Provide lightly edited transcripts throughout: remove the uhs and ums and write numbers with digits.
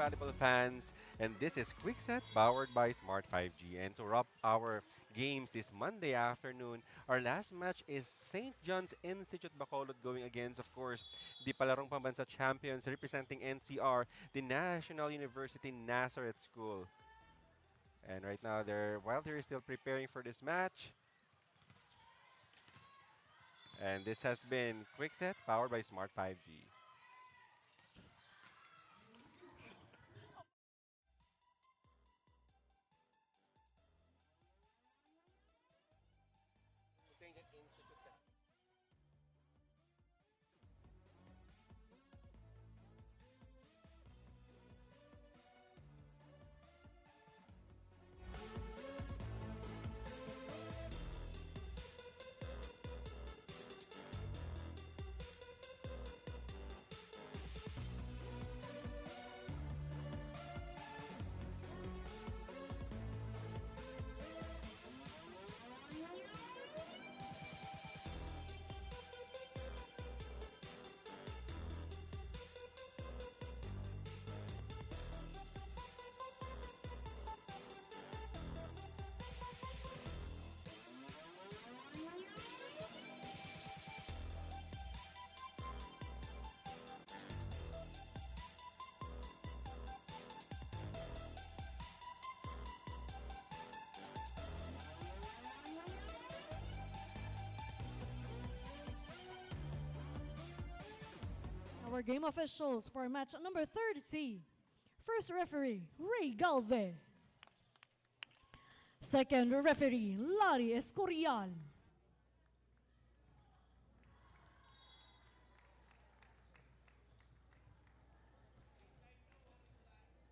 volleyball fans, and this is Quick Set powered by Smart 5G. And to wrap our games this Monday afternoon, our last match is St. John's Institute-Bacolod going against, of course, the Palarong Pambansa champions representing NCR, the National University Nazareth School. And right now, while they're still preparing for this match, and this has been Quick Set powered by Smart 5G. Our game officials for match number 30. First referee, Ray Galve. Second referee, Larry Escorial.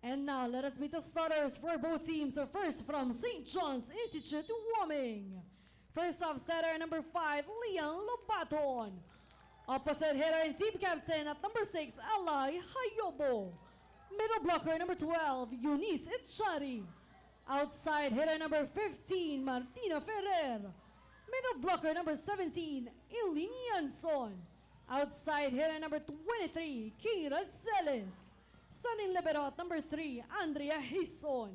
And now let us meet the starters for both teams. So first from St. John's Institute, Wyoming. First off, setter number 5, Leon Lobaton. Opposite hitter and team captain at number 6, Alay Hayobo. Middle blocker number 12, Eunice Echari. Outside hitter number 15, Martina Ferrer. Middle blocker number 17, Eileen Yanson. Outside hitter number 23, Kira Celis. Starting libero at number 3, Andrea Hison.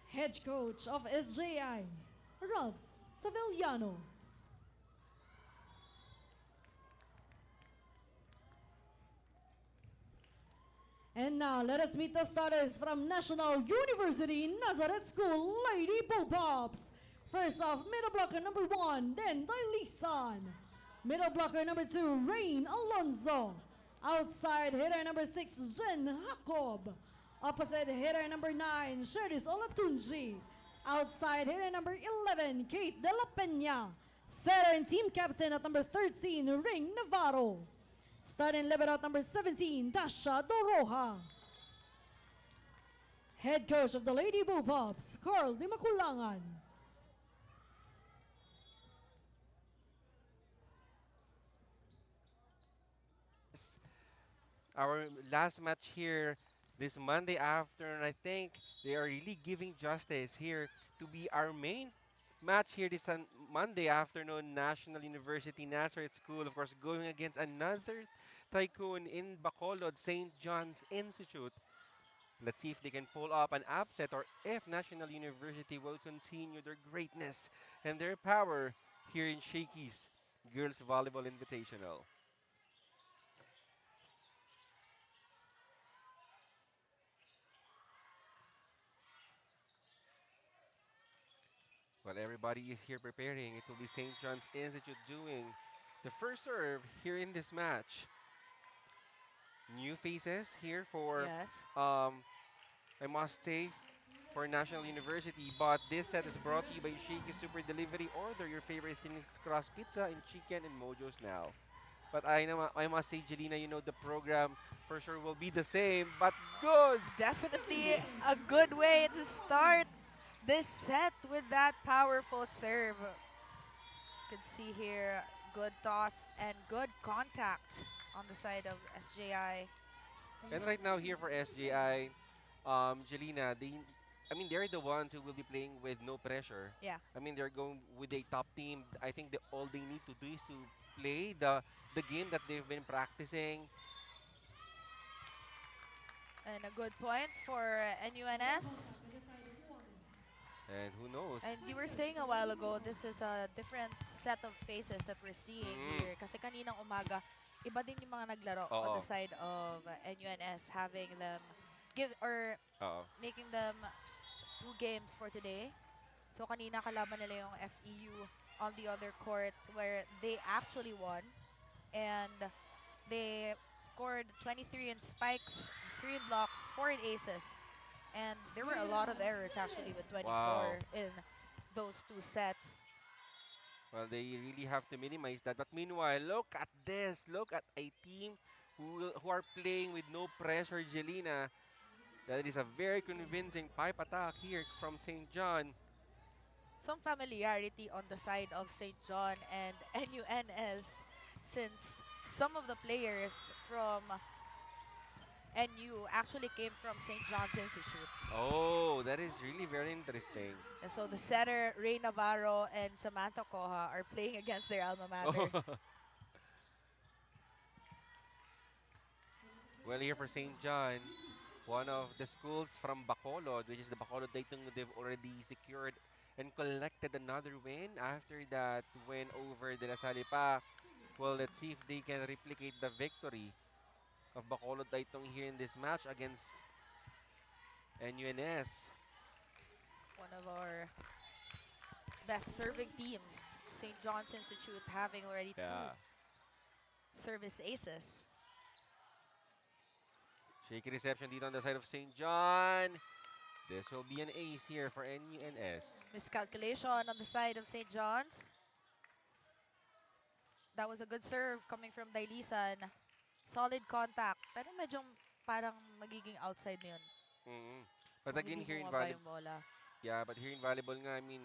Head coach of SJI, Ralph Savillano. And now, let us meet the starters from National University Nazareth School, Lady Bullpups. First off, middle blocker number 1, then Dylisan. Middle blocker number 2, Rain Alonzo. Outside hitter number 6, Jen Jacob. Opposite hitter number 9, Sheris Olatunji. Outside hitter number 11, Kate De La Peña. Setter and team captain at number 13, Ring Navarro. Starting libero at number 17, Dasha Doroha. Head coach of the Lady Bullpups, Carl Di Maculangan. Our last match here this Monday afternoon, I think they are really giving justice here to be our main match here this Monday afternoon. National University Nazareth School, of course, going against another tycoon in Bacolod, St. John's Institute. Let's see if they can pull up an upset or if National University will continue their greatness and their power here in Shakey's Girls Volleyball Invitational. While everybody is here preparing, it will be St. John's Institute doing the first serve here in this match. New faces here for, Yes. I must say, for National University. But this set is brought to you by Shakey Super Delivery. Order your favorite Phoenix Cross Pizza and chicken and Mojo's now. But I must say, Jelena, you know the program for sure will be the same, but good. Definitely a good way to start this set with that powerful serve. You could see here good toss and good contact on the side of SJI. And right now here for SJI, Jelena, they're the ones who will be playing with no pressure. Yeah. I mean, they're going with a top team. I think all they need to do is to play the game that they've been practicing. And a good point for NUNS. And who knows? And you were saying a while ago, this is a different set of faces that we're seeing here. Kasi kaninang umaga, iba din yung mga naglaro on the Oo. side of NUNS, having them give or Oo. making them 2 games for today. So kanina kalaban nila yung FEU on the other court where they actually won. And they scored 23 in spikes, 3 in blocks, 4 in aces. And there were a lot of errors actually with 24 Wow. in those 2 sets. Well, they really have to minimize that. But meanwhile, look at this. Look at a team who are playing with no pressure, Jelena. That is a very convincing pipe attack here from St. John. Some familiarity on the side of St. John and NUNS since some of the players from NU actually came from St. John's Institute. Oh, that is really very interesting. And so the setter, Ray Navarro and Samantha Koha, are playing against their alma mater. Well, here for St. John, one of the schools from Bacolod, which is the Bacolod Titan, they've already secured and collected another win after that win over De La Salle pa. Well, let's see if they can replicate the victory of Bacolod Taitong here in this match against NUNS. One of our best serving teams, St. John's Institute, having already 2 service aces. Shaky reception dito on the side of St. John. This will be an ace here for NUNS. Miscalculation on the side of St. John's. That was a good serve coming from Dailisan. Solid contact. Pero medyo parang magiging outside na yun. But Kung again, hindi here in bumaba volleyball, yung bola. yeah, but here in volleyball nga, I mean,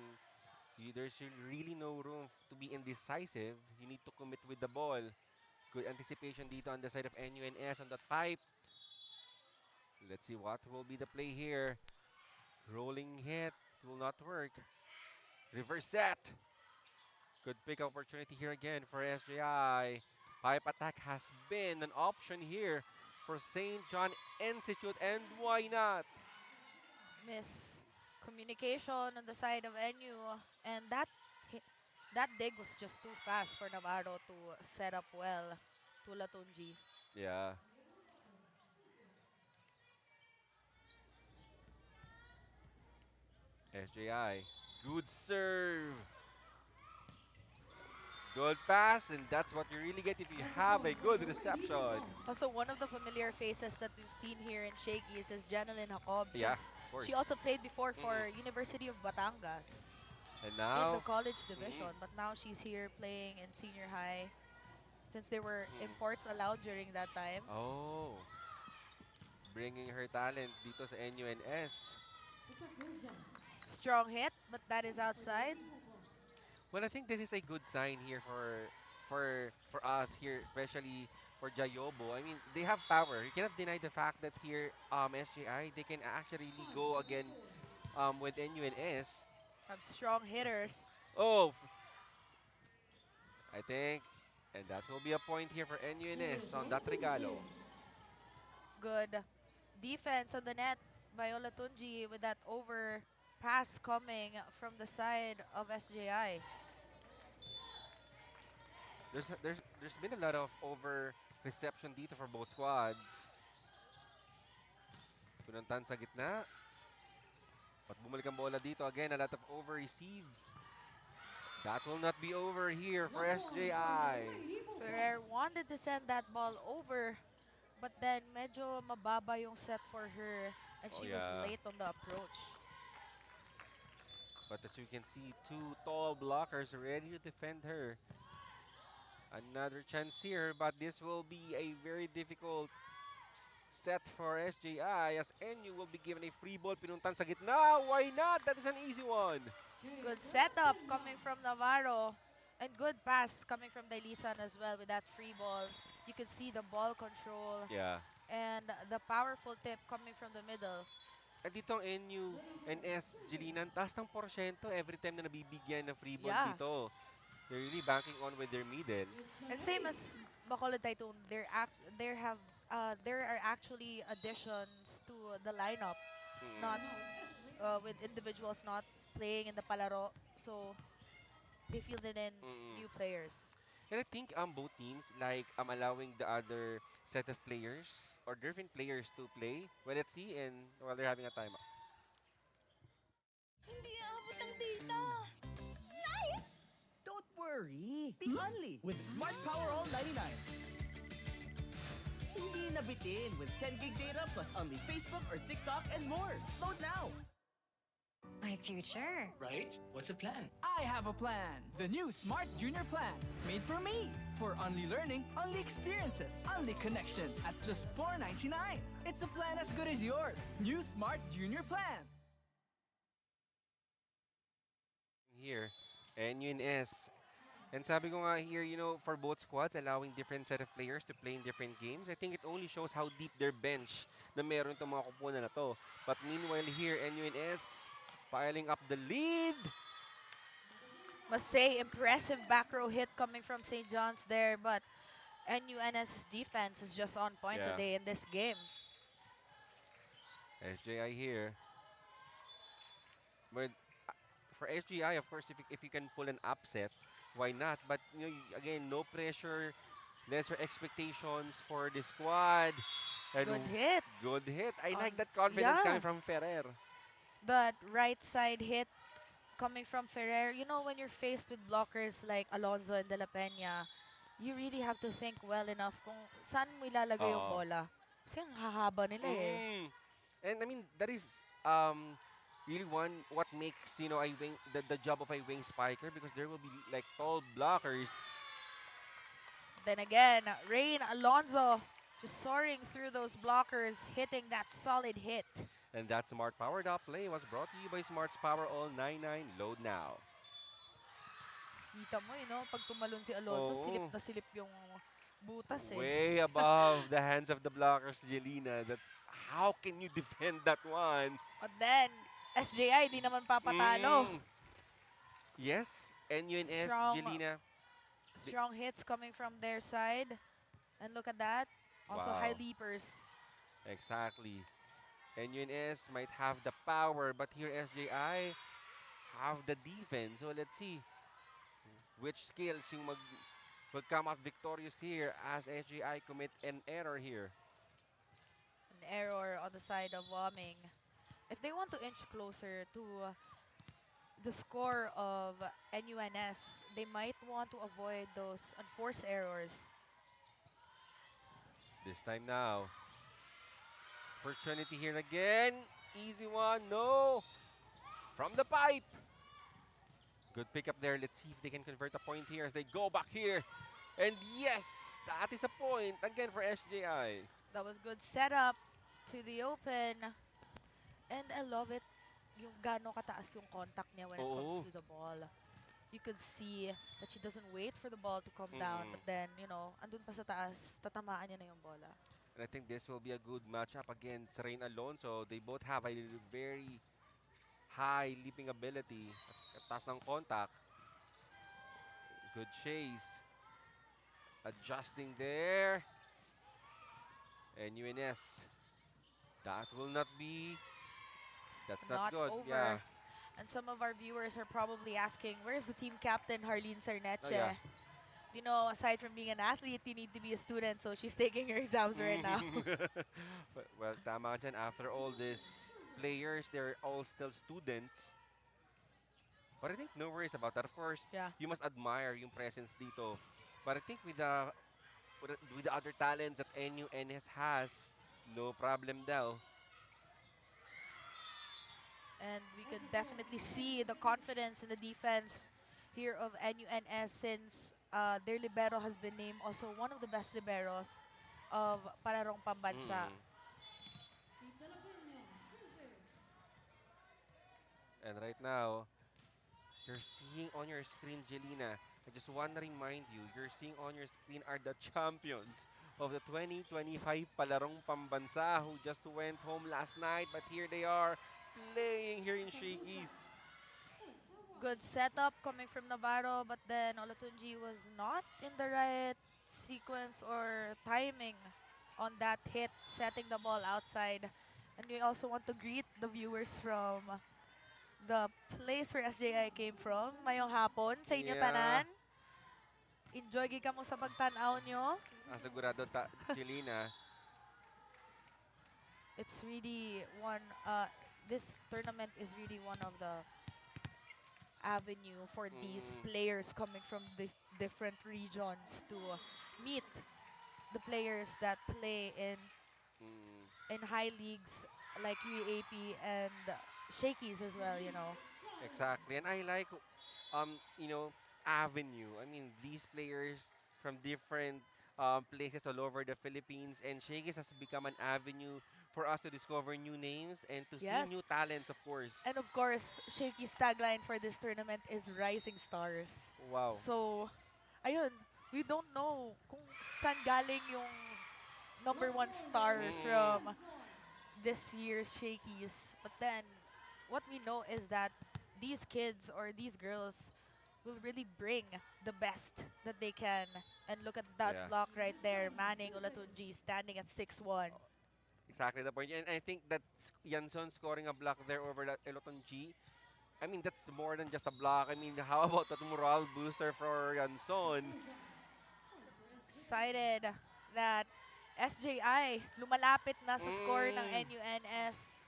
there's really no room to be indecisive. You need to commit with the ball. Good anticipation dito on the side of NUNS on that pipe. Let's see what will be the play here. Rolling hit will not work. Reverse set. Good pick opportunity here again for SJI. Pipe attack has been an option here for St. John Institute, and why not? Miscommunication on the side of NU, and that dig was just too fast for Navarro to set up well to Latunji. Yeah. SJI. Good serve. Good pass, and that's what you really get if you have a good reception. Also, one of the familiar faces that we've seen here in Shakey is Jeneline Jacob. Yeah, since of course. she also played before for University of Batangas And in now, the college division, but now she's here playing in senior high since there were imports allowed during that time. oh, bringing her talent dito sa NUNS. Strong hit, but that is outside. Well, I think this is a good sign here for us here, especially for Jayobo. I mean, they have power. You cannot deny the fact that here, SJI, they can actually really go again with NUNS. Have strong hitters. Oh, I think, and that will be a point here for NUNS on that regalo. Good defense on the net by Olatunji with that over pass coming from the side of SJI. There's been a lot of over reception dito for both squads. Pinuntan sa gitna. At bumalik ang bola dito again, a lot of over receives. That will not be over here for SJI. Ferrer wanted to send that ball over, but then medyo mababa yung set for her and she was late on the approach. But as you can see, 2 tall blockers ready to defend her. Another chance here, but this will be a very difficult set for SJI as NU will be given a free ball. Pinuntan sa gitna. Why not? That is an easy one. Good setup coming from Navarro and good pass coming from Dailisan as well with that free ball. You can see the ball control and the powerful tip coming from the middle. At dito ang NU, NS, Jelinan, taas ng porsyento every time na nabibigyan ng free ball dito. They're really banking on with their middles. And same as Bacolod Titun, they have there are actually additions to the lineup, not with individuals not playing in the palaro. So they fielded in Mm-mm. new players. And I think both teams like allowing the other set of players or different players to play. Well, let's see, and while they're having a timeout. Hindi aabot ang data. Don't worry! The Only with Smart Power All 99. Hindi nabitin with 10 gig data plus only Facebook or TikTok and more. Load now! My future. Right? What's a plan? I have a plan. The new Smart Junior Plan. Made for me. For only learning, only experiences, only connections at just $4.99. It's a plan as good as yours. New Smart Junior Plan. Here, NUNS. And sabi ko nga here, for both squads, allowing different set of players to play in different games, I think it only shows how deep their bench na meron itong mga kupunan na to. But meanwhile here, NUNS piling up the lead. Must say, impressive back row hit coming from St. John's there, but NUNS's defense is just on point Yeah. today in this game. SJI here. Well, for SGI, of course, if you can pull an upset, why not? But again, no pressure, lesser expectations for the squad. And Good hit. Good hit. I like that confidence yeah. coming from Ferrer. That right side hit coming from Ferrer. You know, when you're faced with blockers like Alonzo and De La Peña, you really have to think well enough kung saan mo ilalagay yung Oo. bola. Kasi ang hahaba nila eh. And I mean, that is really what makes the job of a wing spiker, because there will be like tall blockers. Then again, Rain Alonzo just soaring through those blockers, hitting that solid hit. And that Smart Power Dot play was brought to you by Smart's Power All 99. Load now. Kita mo, pag tumalon si Alonzo, Oo. silip na silip yung butas eh. Way above the hands of the blockers, Jelena. That's how can you defend that one? But then, SJI, di naman papatalo. Yes, NUNS, Strong. Jelena. Strong hits coming from their side. And look at that. Also Wow. high leapers. Exactly. NUNS might have the power, but here SJI have the defense. So let's see which skills will come out victorious here as SJI commit an error here. An error on the side of Waming. If they want to inch closer to the score of NUNS, they might want to avoid those unforced errors. This time now. Opportunity here again. Easy one. No. From the pipe. Good pickup there. Let's see if they can convert a point here as they go back here. And yes, that is a point again for SJI. That was good setup to the open. And I love it, yung gaano kataas yung contact niya when it comes to the ball. You could see that she doesn't wait for the ball to come down, but then, andun pa sa taas, tatamaan niya na yung bola. And I think this will be a good matchup against Rain Alonso. They both have a very high leaping ability. At taas ng contact. Good chase. Adjusting there. And UNS. That will not be... That's not good. Over. Yeah. And some of our viewers are probably asking, where's the team captain, Harleen Sarneche? Oh, yeah. Aside from being an athlete, you need to be a student, so she's taking her exams right now. Well, tama ka dyan. After all these players, they're all still students. But I think no worries about that. Of course, Yeah. you must admire yung presence dito. But I think with the other talents that NUNS has, no problem daw. And we can definitely see the confidence in the defense here of NUNS since their libero has been named also one of the best liberos of Palarong Pambansa. And right now, you're seeing on your screen, Jelena, I just want to remind you, you're seeing on your screen are the champions of the 2025 Palarong Pambansa who just went home last night, but here they are playing here in Shakey's. Good setup coming from Navarro, but then Olatunji was not in the right sequence or timing on that hit, setting the ball outside. And we also want to greet the viewers from the place where SJI came from. Mayong hapon sa inyo Yeah. tanan. Enjoy gika mo sa pagtanaw nyo. Asegurado Jelina. It's really this tournament is really one of the avenue for these players coming from the different regions to meet the players that play in high leagues like UAP and Shakey's as well, you know. Exactly. And I like, you know, avenue. I mean, these players from different places all over the Philippines, and Shakey's has become an avenue for us to discover new names and to see Yes. new talents, of course. And of course, Shakey's tagline for this tournament is Rising Stars. Wow. So, ayun, we don't know kung saan galing yung #1 star from this year's Shakey's. But then, what we know is that these kids or these girls will really bring the best that they can. And look at that Yeah. block right there. Manning Olatunji standing at 6'1". Exactly the point. And I think that Yanson scoring a block there over Eloton G, I mean, that's more than just a block. I mean, how about that morale booster for Yanson? Excited that SJI lumalapit na sa score ng NUNS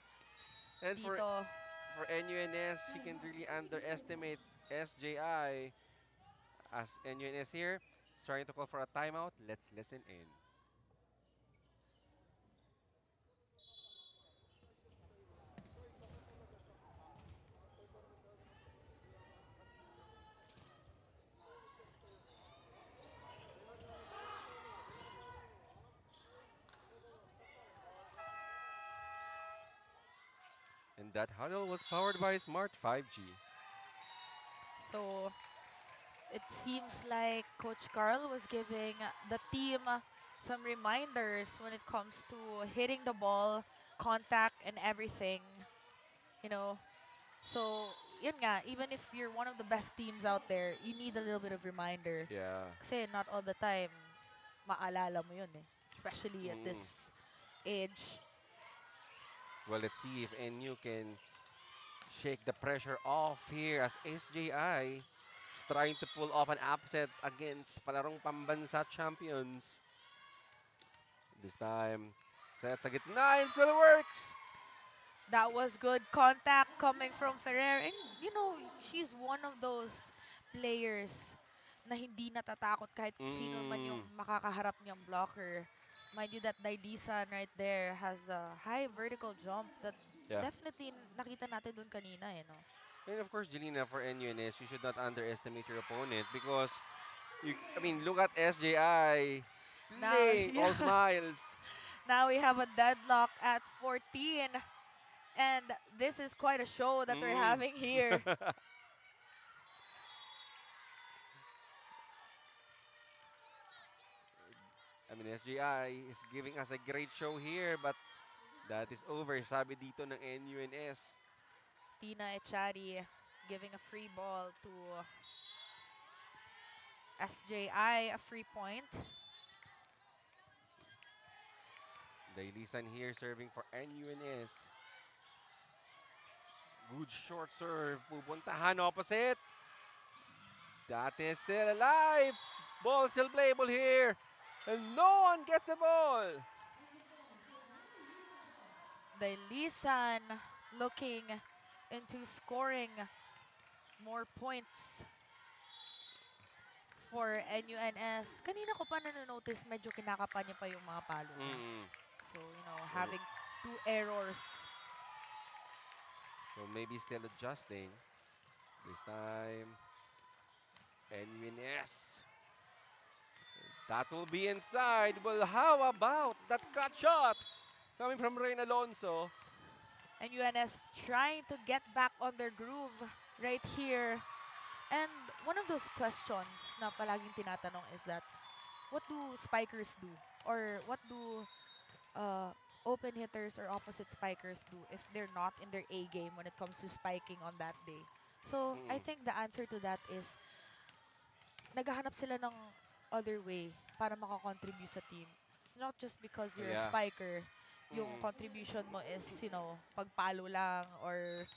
And dito. for NUNS, you can really underestimate SJI. As NUNS here is trying to call for a timeout, let's listen in. And that huddle was powered by Smart 5G. So it seems like Coach Carl was giving the team some reminders when it comes to hitting the ball, contact, and everything. You know, so yun nga, even if you're one of the best teams out there, you need a little bit of reminder. Yeah. Kasi not all the time, maalala mo yun eh. Especially at this age. Well, let's see if NU can shake the pressure off here as SJI is trying to pull off an upset against palarong pambansa champions. This time, set sa gitna and still works. That was good contact coming from Ferrer. And, you know, she's one of those players na hindi natatakot kahit sino man yung makakaharap niyang blocker. Mind you that Daidisan right there has a high vertical jump that definitely nakita natin dun kanina eh, no? And of course, Jelina, for NUNS, you should not underestimate your opponent because, I mean, look at SJI. Play, all smiles. Now we have a deadlock at 14. And this is quite a show that we're having here. I mean, SJI is giving us a great show here, but that is over, sabi dito ng NUNS. Tina Echari giving a free ball to SJI, a free point. Dailisan here serving for NUNS. Good short serve. Pupuntahan opposite. That is still alive. Ball still playable here. And no one gets the ball. Dailisan looking into scoring more points for NUNS. Kanina ko pa nanonotice medyo kinakapa niya pa yung mga palo. So, you know, having 2 errors. So maybe still adjusting. This time, NUNS. That will be inside. Well, how about that cut shot coming from Rain Alonso? NUNS trying to get back on their groove right here. And one of those questions na palaging tinatanong is that, what do spikers do? Or what do open hitters or opposite spikers do if they're not in their A game when it comes to spiking on that day? So, I think the answer to that is naghahanap sila ng other way para makakontribute sa team. it's not just because you're a Yeah. spiker. Yung Mm. contribution mo is, pagpalo lang or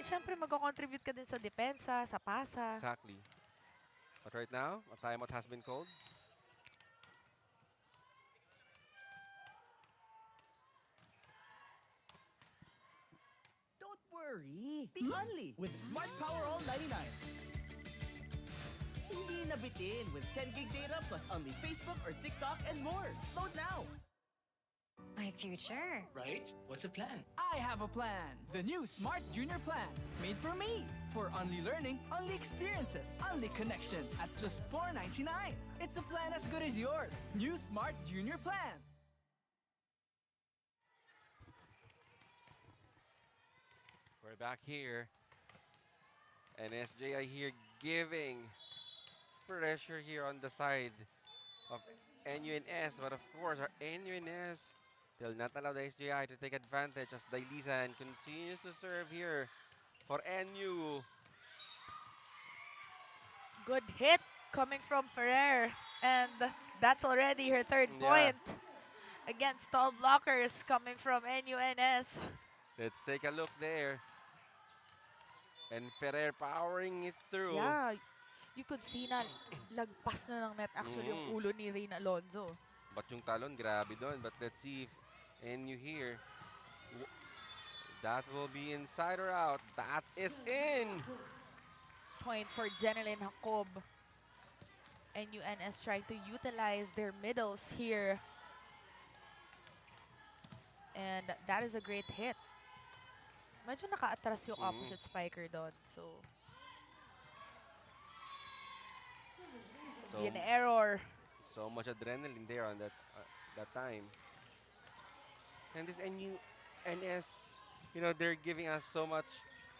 syempre magko-contribute ka din sa depensa, sa pasa. Exactly. But right now, a timeout has been called. Don't worry. The only with Smart Power All 99. Hindi nabitin with 10 gig data plus only Facebook or TikTok and more. Load now. My future. Right? What's the plan? I have a plan. The new Smart Junior Plan. Made for me. For only learning, only experiences, only connections at just $4.99. It's a plan as good as yours. New Smart Junior Plan. We're back here. And SJI here giving pressure here on the side of NUNS. But of course, our NUNS will not allow the SJI to take advantage as Dailisan continues to serve here for NU. Good hit coming from Ferrer. And that's already her third Yeah. point against tall blockers coming from NUNS. Let's take a look there. And Ferrer powering it through. Yeah, you could see na lagpas na ng net actually yung ulo ni Rain Alonzo. But yung talon, grabe doon. But let's see if NU here. That will be inside or out. That is in. Point for Jeneline Jacob. NUNS trying to utilize their middles here. And that is a great hit. Medyo naka-atras yung opposite spiker doon. So, So, be an error. so much adrenaline there on that time. And this NUNS, they're giving us so much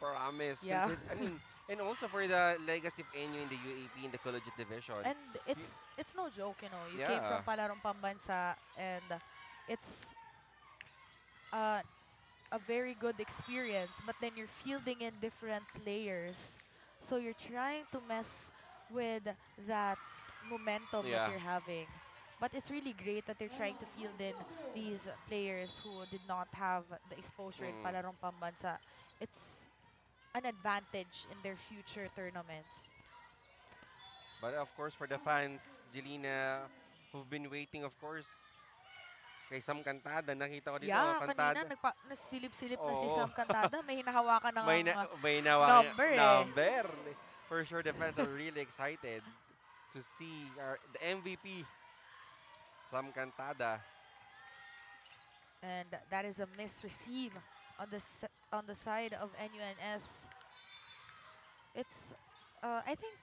promise. Yeah. I mean, and also for the legacy of NU in the UAP in the collegiate division. And it's no joke, You came Yeah. from Palarong Pambansa and it's a very good experience, but then you're fielding in different layers. So you're trying to mess with that momentum Yeah. that you're having. But it's really great that they're trying to field in these players who did not have the exposure in Palarong Pambansa. It's an advantage in their future tournaments. But of course, for the fans, Jelina, who've been waiting, of course, kay Sam Cantada, nakita ko dito, Yeah, Cantada. kanina nasilip-silip na si Oo. Sam Cantada. May hinahawakan ng May nawa- number number. For sure, the fans are really excited to see the MVP, Sam Cantada. And that is a miss receive on the side of NUNS. It's, I think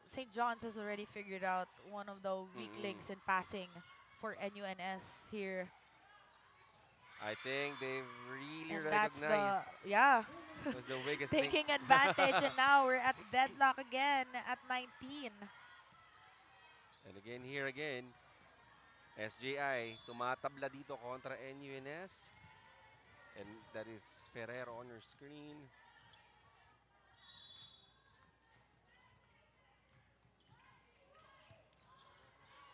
St. John's has already figured out one of the weak links in passing for NUNS here. I think they've really And that's recognized was the weakest link. taking advantage. And now we're at deadlock again at 19. And again, here again, SJI tumatabla dito kontra NUNS. And that is Ferrero on your screen.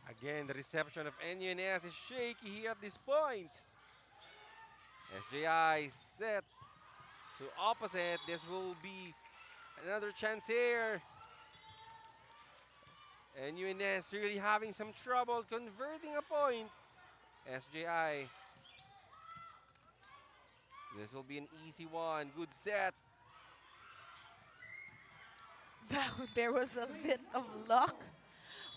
Again, the reception of NUNS is shaky here at this point. SJI set to opposite. This will be another chance here. NUNS really having some trouble converting a point. SJI. This will be an easy one. Good set. There was a bit of luck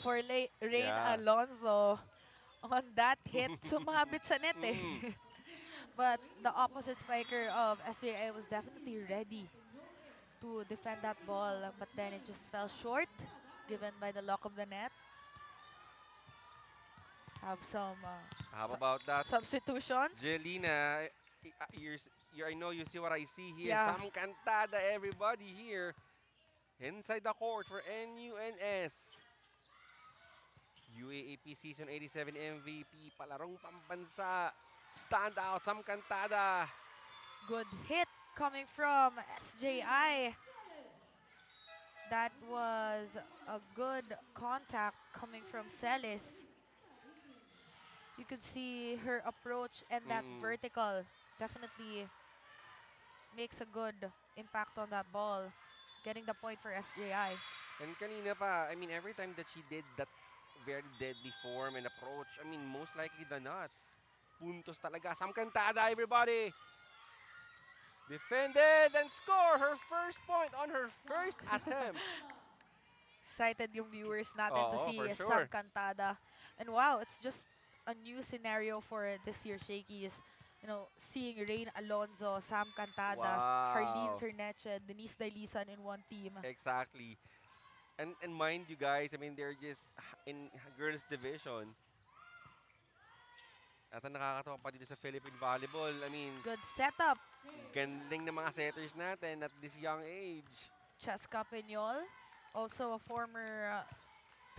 for Rain Yeah. Alonzo on that hit. Sumabit sa net eh. But the opposite spiker of SJI was definitely ready to defend that ball. But then it just fell short, given by the lock of the net. Have some How about that? substitutions. Jelina, I know you see what I see here. Yeah. Sam Cantada, everybody here. Inside the court for NUNS. UAAP Season 87 MVP, Palarong Pambansa. Stand out, Sam Cantada. Good hit coming from SJI. That was a good contact coming from Celis. You could see her approach and that vertical definitely makes a good impact on that ball, getting the point for SJI. And kanina pa, I mean, every time that she did that very deadly form and approach, I mean, most likely than not, puntos talaga. Sam Cantada, everybody! Defended and score her first point on her first attempt. Excited yung viewers natin to Oo, see for Sam sure. Cantada. And wow, it's just a new scenario for this year, Shakey, is, seeing Rain Alonzo, Sam Cantadas, Harleen Wow. Cerneche, Denise Dailisan in one team. Exactly. And mind you guys, I mean, they're just in girls division. At ang nakakatawa pa dito sa Philippine Volleyball, I mean, Good setup. ganding ng mga setters natin at this young age. Cheska Peñol, also a former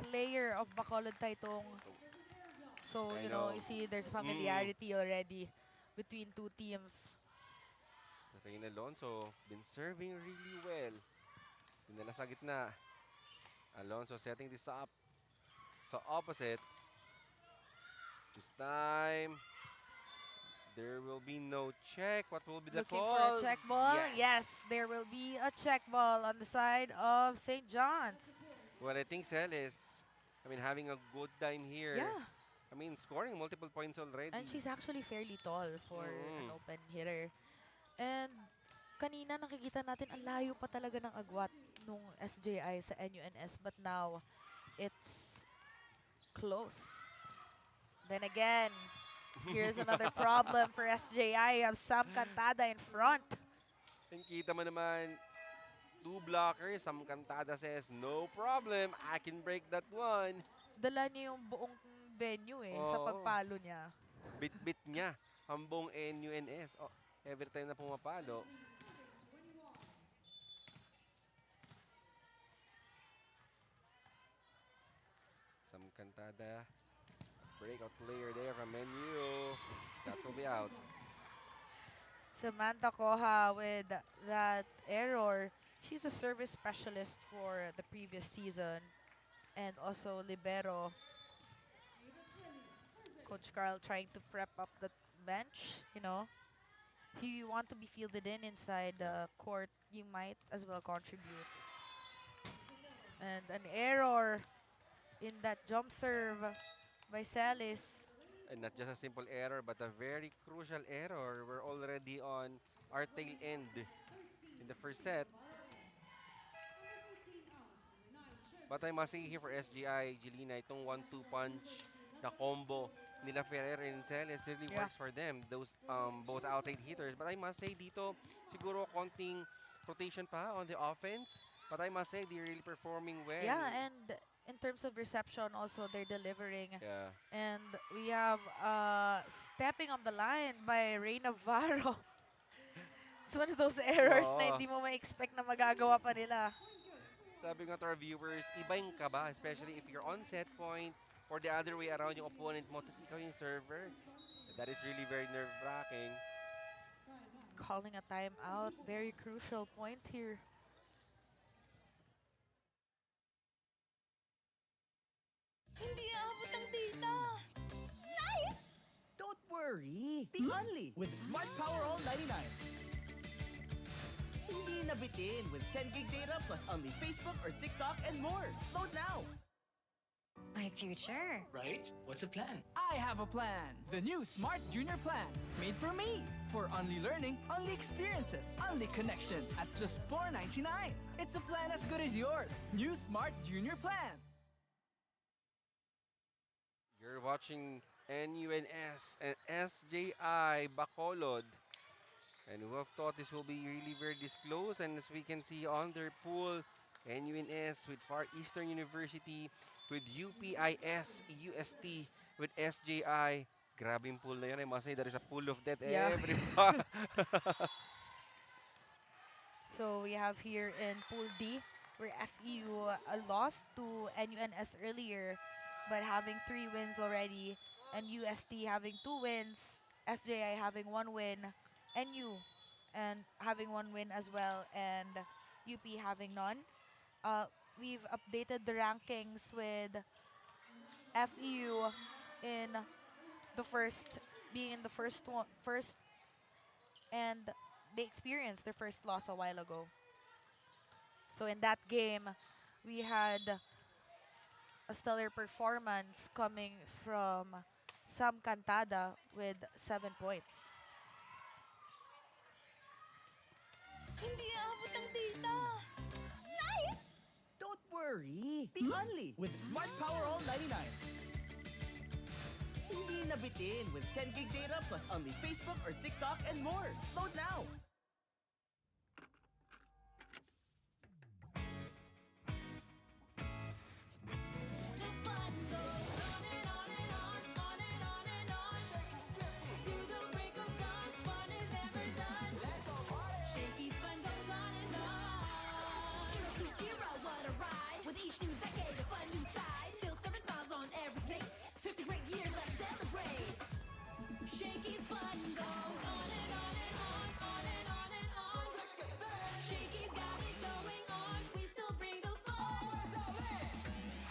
player of Bacolod Taytong. So, I know. you see there's familiarity already between two teams. Rain Alonso, been serving really well. Dinala sa gitna. Alonso setting this up. So opposite. This time, there will be no check. What will be the Looking call? for a check ball? Yes. There will be a check ball on the side of St. John's. Well, I think Salle is, I mean, having a good time here. Yeah, I mean, scoring multiple points already. and she's actually fairly tall for an open hitter. And kanina nakikita natin ang layo pa talaga ng agwat nung SJI sa NUNS, but now it's close. Then again, here's another problem for SJI. You have Sam Cantada in front. And kita mo naman, two blockers. Sam Cantada says, no problem. I can break that one. Dala niya yung buong venue sa Oo. pagpalo niya. Bit-bit niya ang buong NUNS. Oh, every time na pumapalo. Sam Cantada. Breakout player there from NU. That will be out. Samantha Koha with that error. She's a service specialist for the previous season and also libero. Coach Carl trying to prep up the bench, If you want to be fielded inside the court, you might as well contribute. And an error in that jump serve by Salis. And not just a simple error, but a very crucial error. We're already on our tail end in the first set. But I must say here for SGI, Jelena, itong 1-2 punch, the combo nila Ferrer and Celes really works for them. Those both outside hitters. But I must say dito, siguro konting rotation pa on the offense. But I must say they're really performing well. Yeah, and in terms of reception also, they're delivering. Yeah. And we have stepping on the line by Rey Navarro. It's one of those errors na hindi mo ma-expect na magagawa pa nila. Sabi nga to our viewers, iba yung kaba, especially if you're on set point or the other way around yung opponent mo, tapos ikaw yung server. That is really very nerve-wracking. Calling a timeout, very crucial point here. Hindi aabot ang data. Don't worry. Be only with Smart Power All 99. Hindi nabitin with 10 gig data plus only Facebook or TikTok and more. Load now. My future. Right? What's the plan? I have a plan. The new Smart Junior Plan. Made for me. For only learning, only experiences, only connections at just $4.99. It's a plan as good as yours. New Smart Junior Plan. You're watching NUNS and SJI-Bacolod. And who have thought this will be really very close. And as we can see on their pool, NUNS with Far Eastern University, with UPIS, UST, with SJI. Grabe yung pool na yun. I must say, that is a pool of death. Yeah. Everybody. So we have here in Pool D, where FEU lost to NUNS earlier, but having 3 wins already, and UST having 2 wins, SJI having 1 win, NU and having 1 win as well, and UP having none. We've updated the rankings with FEU in the first being in the first, and they experienced their first loss a while ago. So in that game, we had a stellar performance coming from Sam Cantada with 7 points. Hindi aabot ang data. Don't worry! Be only with Smart Power All 99. Hindi nabitin with 10 gig data plus only Facebook or TikTok and more. Load now! The fun goes on and on and on, on and on and on. To the break of dawn, fun is never done. Shakey's fun goes on and on. Hero to hero, what a ride. With each new decade, a fun new side. Still serving smiles on every plate. 50 great years, let's celebrate. Shakey's fun goes on and on and on, on and on and on. Shakey's got it going on, we still bring the fun.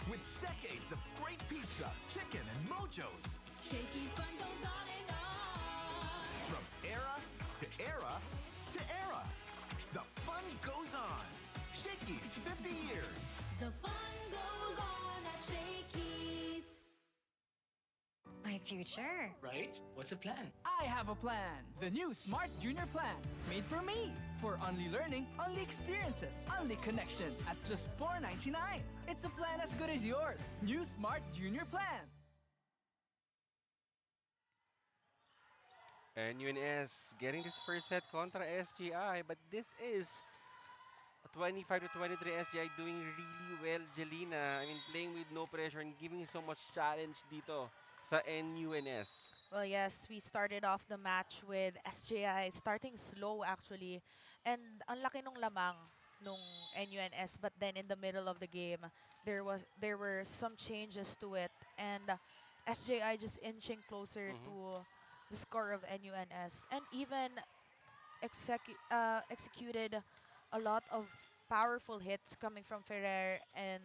With decades of great pizza, chicken, and mojos. Shakey's fun goes on and on. From era to era to era. The fun goes on. Shakey's 50 years. The fun goes on at Shakey's. My future. Right? What's the plan? I have a plan. The new Smart Junior Plan. Made for me. For only learning, only experiences, only connections at just $4.99. It's a plan as good as yours. New Smart Junior Plan. And UNS getting this first set contra SGI, but this is a 25 to 23 SGI doing really well, Jelena. I mean, playing with no pressure and giving so much challenge dito sa NUNS. Well, yes, we started off the match with SJI starting slow actually. And ang laki nung lamang nung NUNS, but then in the middle of the game, there were some changes to it, and SJI just inching closer to the score of NUNS, and even executed a lot of powerful hits coming from Ferrer and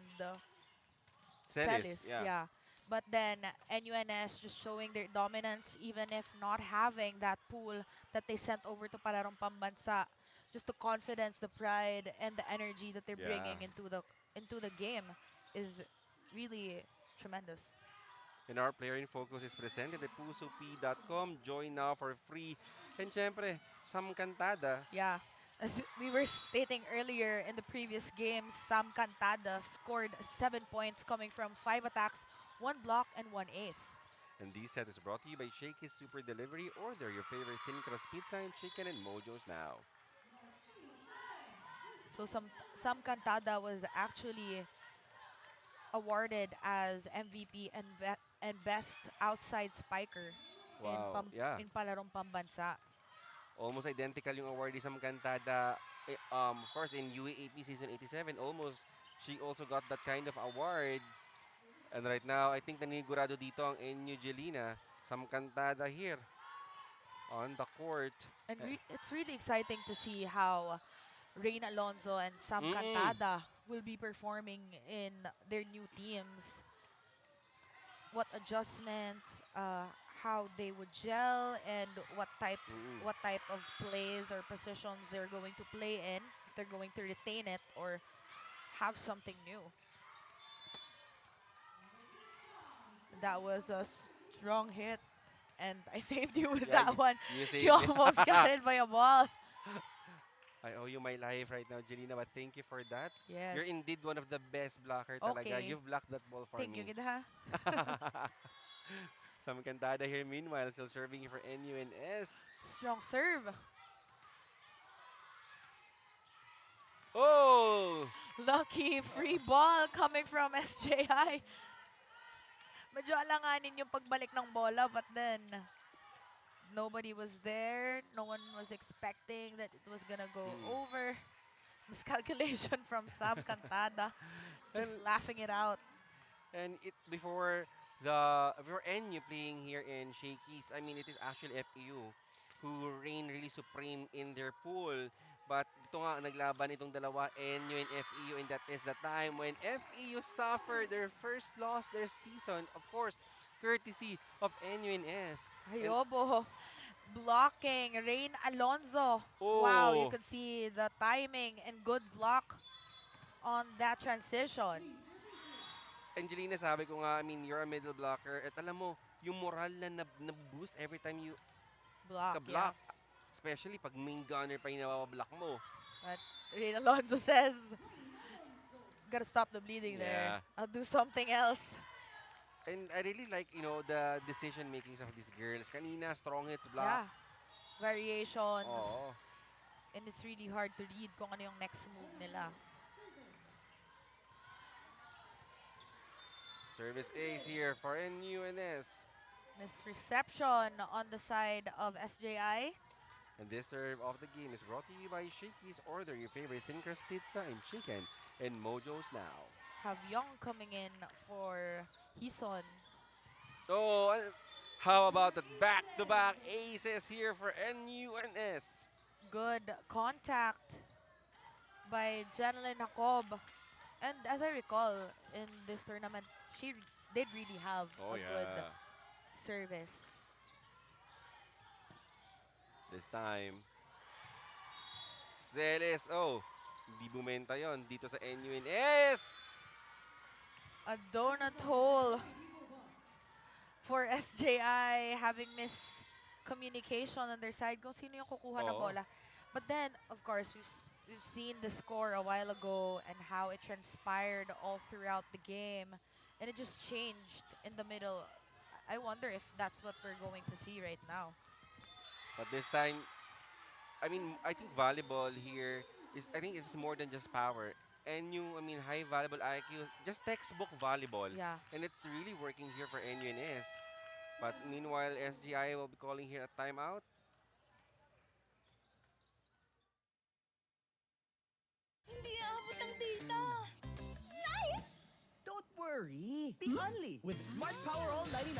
Celis, yeah. But then NUNS just showing their dominance, even if not having that pool that they sent over to Palarong Pambansa. Just the confidence, the pride, and the energy that they're bringing into the game is really tremendous. And our player in focus is presented by pusop.com. Join now for free. And syempre, Sam Cantada. Yeah. As we were stating earlier in the previous game, Sam Cantada scored 7 points coming from 5 attacks, 1 block, and 1 ace. And this set is brought to you by Shakey's Super Delivery. Order your favorite thin crust pizza and chicken and mojos now. So Sam Cantada was actually awarded as MVP and best outside spiker Wow, yeah. in Palarong Pambansa. Almost identical yung awardee Sam Cantada. Of course, in UAAP Season 87, she also got that kind of award. And right now, I think nanigurado dito ang NU Jelena. Sam Cantada here on the court. And it's really exciting to see how Reina Alonso and Sam Cantada will be performing in their new teams. What adjustments, how they would gel, and what type of plays or positions they're going to play in, if they're going to retain it or have something new. That was a strong hit, and I saved you with that one. You saved You me. almost got it by a ball. I owe you my life right now, Jelena, but thank you for that. Yes. You're indeed one of the best blocker talaga. Okay. You've blocked that ball for Thank me. you, Gidha. Sam Cantada here, meanwhile, still serving for NUNS. Strong serve. Oh! Lucky free ball coming from SJI. Medyo alanganin yung pagbalik ng bola, but then nobody was there. No one was expecting that it was gonna go over. Miscalculation from Sam Cantada. Just laughing it out. And before NU playing here in Shakey's, I mean, it is actually FEU who reign really supreme in their pool. But ito nga, naglaban itong dalawa, NU and FEU, and that is the time when FEU suffered their first loss their season. Of course, courtesy of NUNS. And Ayobo. Blocking. Rain Alonzo. Wow, you oh, could see the timing and good block on that transition. Angelina, sabi ko nga, I mean, you're a middle blocker. At alam mo, yung moral na boost every time you Block, yeah. ka-block. Especially pag main gunner pa yung nawablock mo. But Rain Alonzo says, gotta stop the bleeding there. Yeah. I'll do something else. And I really like, the decision makings of these girls. Kanina, strong hits block. Yeah. Variations. Oo. And it's really hard to read kung ano yung next move nila. Service ace here for NUNS. Misreception on the side of SJI. And this serve of the game is brought to you by Shakey's. Order your favorite thin crust pizza and chicken and Mojo's now. Have Young coming in for Hison. Oh, how about that back-to-back aces here for NUNS? Good contact by Janeline Jacob. And as I recall, in this tournament, she did really have Oh, a yeah. good service. This time, Celes. Oh, hindi bumenta yon dito sa NUNS. A donut hole for SJI, having miscommunication on their side kung sino yung kukuha na Oo. bola. But then, of course, we've seen the score a while ago and how it transpired all throughout the game. And it just changed in the middle. I wonder if that's what we're going to see right now. But this time, I mean, I think volleyball here is, I think it's more than just power. High valuable IQ, just textbook volleyball. Yeah. And it's really working here for NUNS. But meanwhile, SGI will be calling here a timeout. Hindi aabot ang data. Don't worry. Be only with Smart Power All 99.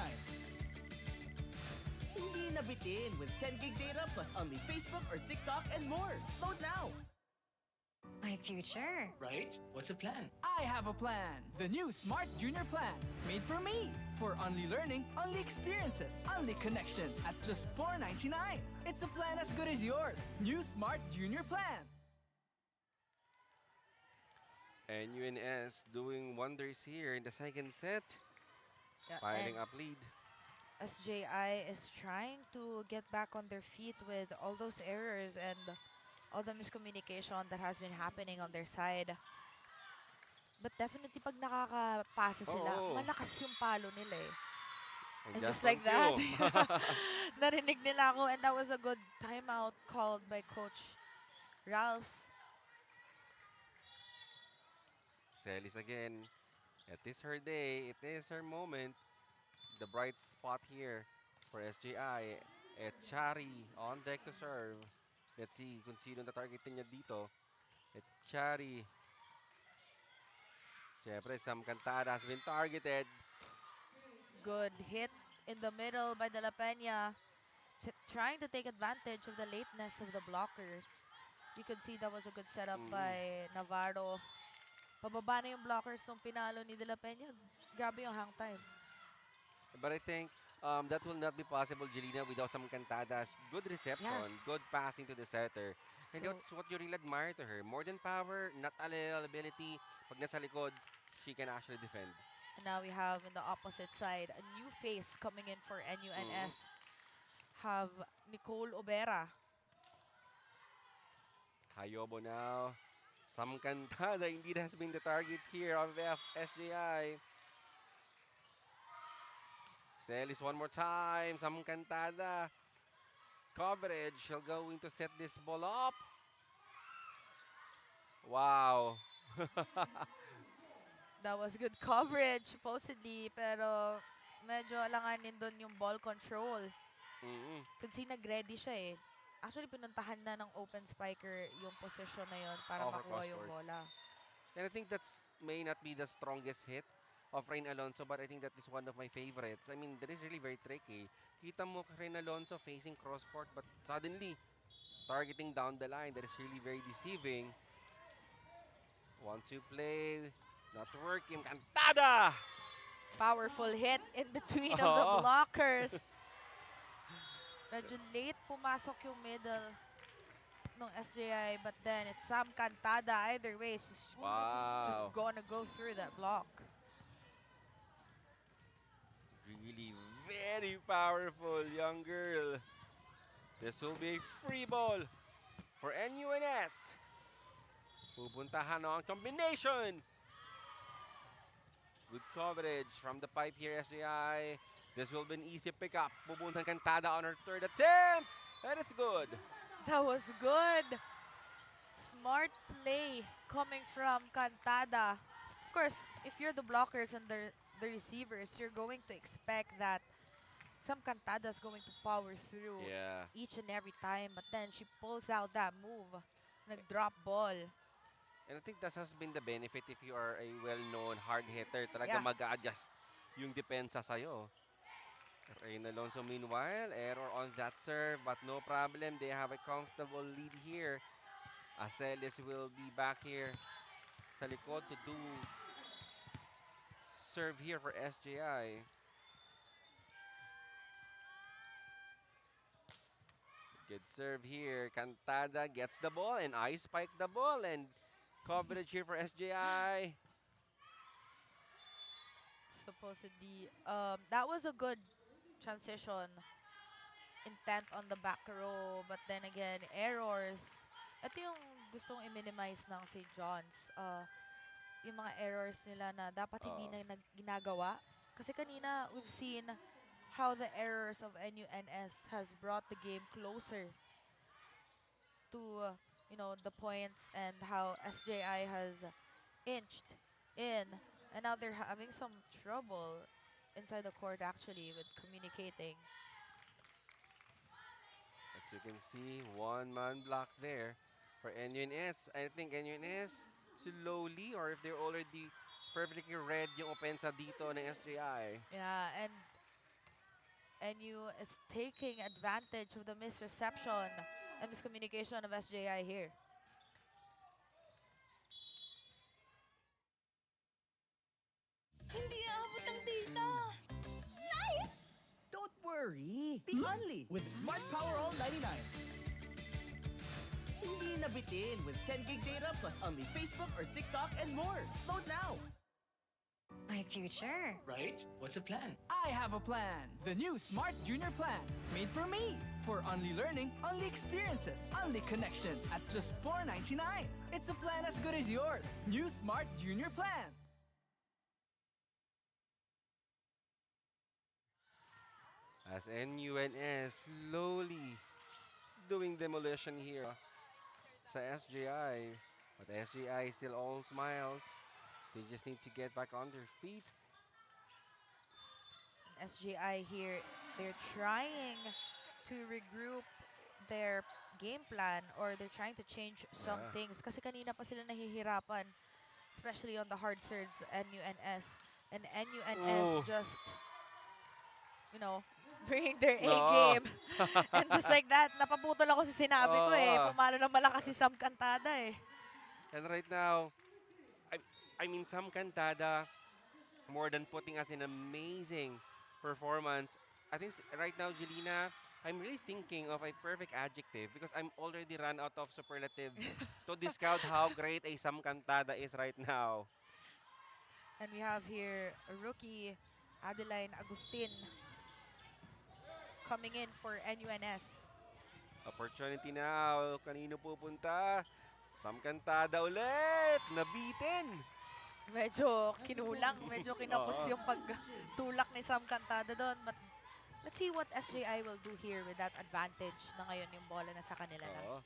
Hindi nabitin with 10 gig data plus only Facebook or TikTok and more. Load now. My future. Right? What's the plan? I have a plan. The new Smart Junior Plan. Made for me. For only learning, only experiences, only connections at just $4.99. It's a plan as good as yours. New Smart Junior Plan. NUNS doing wonders here in the second set. Yeah, Piling and up lead. SJI is trying to get back on their feet with all those errors and all the miscommunication that has been happening on their side. But definitely pag nakakapasa sila, Oo. malakas yung palo nila eh. And just from like that, cue. narinig nila ako, and that was a good timeout called by Coach Ralph. Celis again. It is her day. It is her moment. The bright spot here for SJI. Chari on deck to serve. Let's see kung sino na targetin niya dito. Chari. Siyempre, Sam Cantada has been targeted. Good hit in the middle by De La Peña. Trying to take advantage of the lateness of the blockers. You could see that was a good setup by Navarro. Pababa na yung blockers nung pinalo ni De La Peña. Grabe yung hang time. But I think that will not be possible, Jelena, without some Cantada's good reception, good passing to the setter. And So- that's what you really admire to her. More than power, not a little ability. Pag nasa likod, she can actually defend. And now we have in the opposite side a new face coming in for NUNS. Have Nicole Obera. Hayobo now. Sam Cantada indeed has been the target here of SJI. Celis one more time. Sam Cantada. Coverage. She'll going to set this ball up. Wow. That was good coverage supposedly, pero medyo alanganin doon yung ball control. Kasi nag-ready siya eh. Actually, pinuntahan na ng open spiker yung position na yun para Over makuha yung crosscourt. bola. And I think that's may not be the strongest hit of Rain Alonso, but I think that is one of my favorites. I mean, that is really very tricky. Kita mo Rain Alonso facing cross court, but suddenly targeting down the line. That is really very deceiving. 1-2 play, not working. Cantada Powerful hit in between of the Oh, blockers. Medyo late pumasok yung middle ng SJI, but then it's Sam Cantada. Either way, she's just wow. gonna go through that block. Really very powerful young girl. This will be a free ball for NUNS. Pupuntahan ang combination. Good coverage from the pipe here, SJI. This will be an easy pickup. Pupuntahan Cantada on her third attempt. And it's good. That was good. Smart play coming from Cantada. Of course, if you're the blockers and the receivers, you're going to expect that some Cantada is going to power through Yeah. each and every time. But then she pulls out that move. Nag-drop ball. And I think that has been the benefit if you are a well-known hard hitter. Talaga Yeah. mag-a-adjust yung depensa sa'yo. Rain Alonso meanwhile, error on that serve, but no problem. They have a comfortable lead here. Acelis will be back here sa likod to do serve here for SJI. Good serve here. Cantada gets the ball and I spike the ball and coverage here for SJI. Supposedly, that was a good transition. Intent on the back row, but then again, errors. Ito yung gustong i-minimize ng St. John's. Yung mga errors nila na dapat hindi na ginagawa. Kasi kanina, we've seen how the errors of NUNS has brought the game closer to, the points, and how SJI has inched in. And now they're having some trouble inside the court, actually, with communicating. As you can see, one-man block there for NUNS. I think NUNS slowly, or if they're already perfectly read yung opensa dito ng SJI. Yeah, and NU is taking advantage of the misreception and miscommunication of SJI here. Hindi aabot ang data. Don't worry. Be only with Smart Power All 99. Hindi nabitin with 10 gig data plus only Facebook or TikTok and more. Load now. My future. Right? What's the plan? I have a plan. The new Smart Junior Plan. Made for me. For only learning, only experiences, only connections at just $4.99. It's a plan as good as yours. New Smart Junior Plan. As NUNS slowly doing demolition here sa SJI. But SJI still all smiles. They just need to get back on their feet. SJI here, they're trying to regroup their game plan, or they're trying to change some Yeah. things. Kasi kanina pa sila nahihirapan, especially on the hard serves, NUNS. And NUNS Oh. just, bringing their No. A-game. And just like that, napaputol ako sa sinabi ko eh. Oo. Pumalo ng malakas si Sam Cantada eh. And right now, I mean, Sam Cantada, more than putting us in amazing performance, I think right now, Jelina, I'm really thinking of a perfect adjective because I'm already run out of superlatives to discount how great a Sam Cantada is right now. And we have here a rookie, Adeline Agustin, coming in for NUNS. Opportunity now. Kanino pupunta? Sam Cantada ulit. Nabitin. Medyo kinulang, medyo kinapos Oo. yung pagtulak ni Sam Cantada doon. But let's see what SJI will do here with that advantage na ngayon yung bola na sa kanila na. Oo.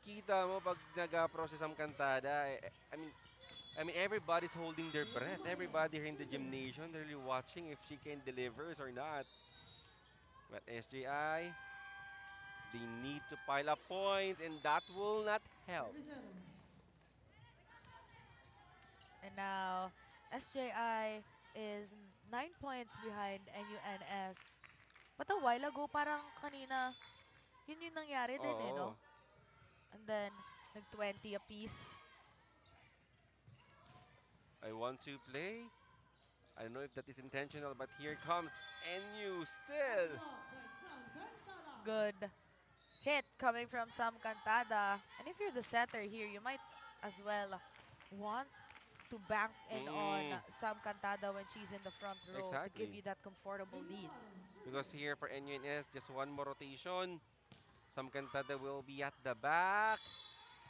Kita mo pag nag-approach si Sam Cantada, I mean, everybody's holding their breath. Everybody here in the gymnasium, they're really watching if she can deliver or not. But SJI, they need to pile up points, and that will not help. And now, SJI is 9 points behind NUNS. But a while ago, parang kanina, yun yung nangyari din eh, no? Oo. And then, nag-20 apiece. I want to play I don't know if that is intentional, but here comes NU still. Good hit coming from Sam Cantada. And if you're the setter here, you might as well want to bank in on Mm, Sam Cantada when she's in the front row to give exactly. you that comfortable lead. Because here for NUNS, just one more rotation. Some Cantada will be at the back,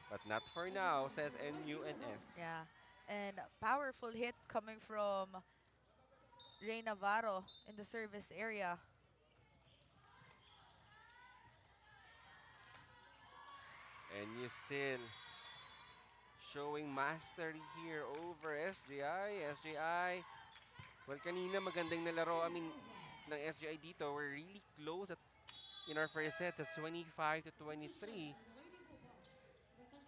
but not for now, says NUNS. Yeah. And powerful hit coming from Rey Navarro in the service area. NU still showing mastery here over SJI. SJI, well, kanina magandang nalaro. I mean, ng SJI dito, we're really close at in our first set. It's 25 to 23.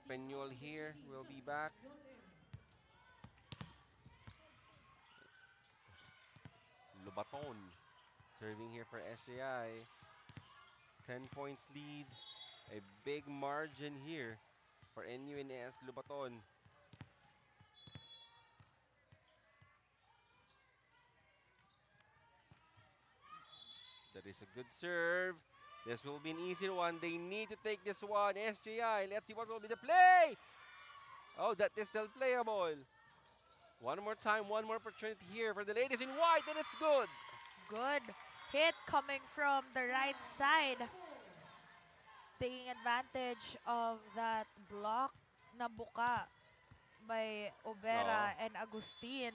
Penuel here will be back. Lubaton serving here for SJI. 10-point lead. A big margin here for NUNS Lubaton. That is a good serve. This will be an easy one. They need to take this one. SJI, let's see what will be the play. Oh, that is still playable. One more time, one more opportunity here for the ladies in white, and it's good. Good hit coming from the right side. Taking advantage of that block na buka by Obera and Agustin.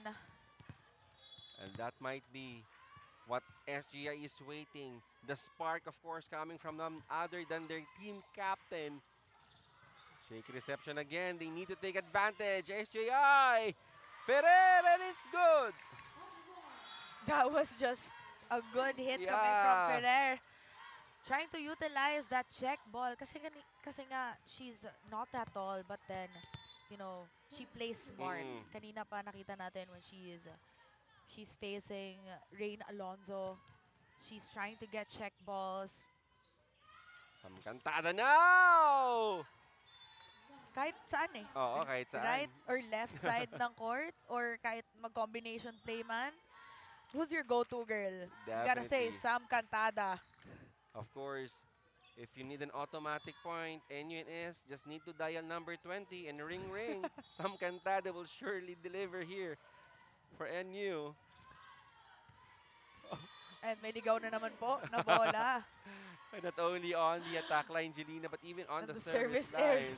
And that might be what SGI is waiting. The spark, of course, coming from none other than their team captain. Shaky reception again. They need to take advantage. SJI! Ferrer, and it's good! That was just a good hit coming from Yeah. Ferrer. Trying to utilize that check ball. Kasi nga, she's not that tall, but then, you know, she plays smart. Mm. Kanina pa nakita natin when she's facing Rain Alonzo. She's trying to get check balls. Some Cantada now! Kahit saan eh. Oo, kahit saan. Right or left side ng court or kahit mag-combination play man. Who's your go-to girl? You gotta say Definitely. Sam Cantada. Of course, if you need an automatic point, NUNS just need to dial number 20 and ring ring. Some Cantada will surely deliver here for NU. And may ligaw na naman po na bola. And not only on the attack line, Jelena, but even on On the the service service area. line.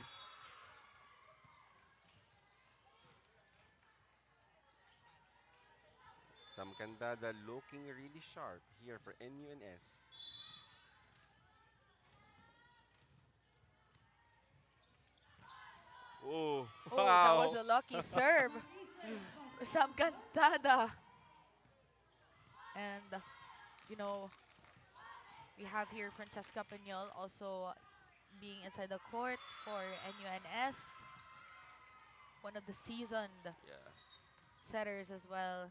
Some Cantada looking really sharp here for NUNS. Oh, Oh, wow. that was a lucky serve for Sam Cantada. And, you know, we have here Francesca Peñol also being inside the court for NUNS. One of the seasoned Yeah. setters as well.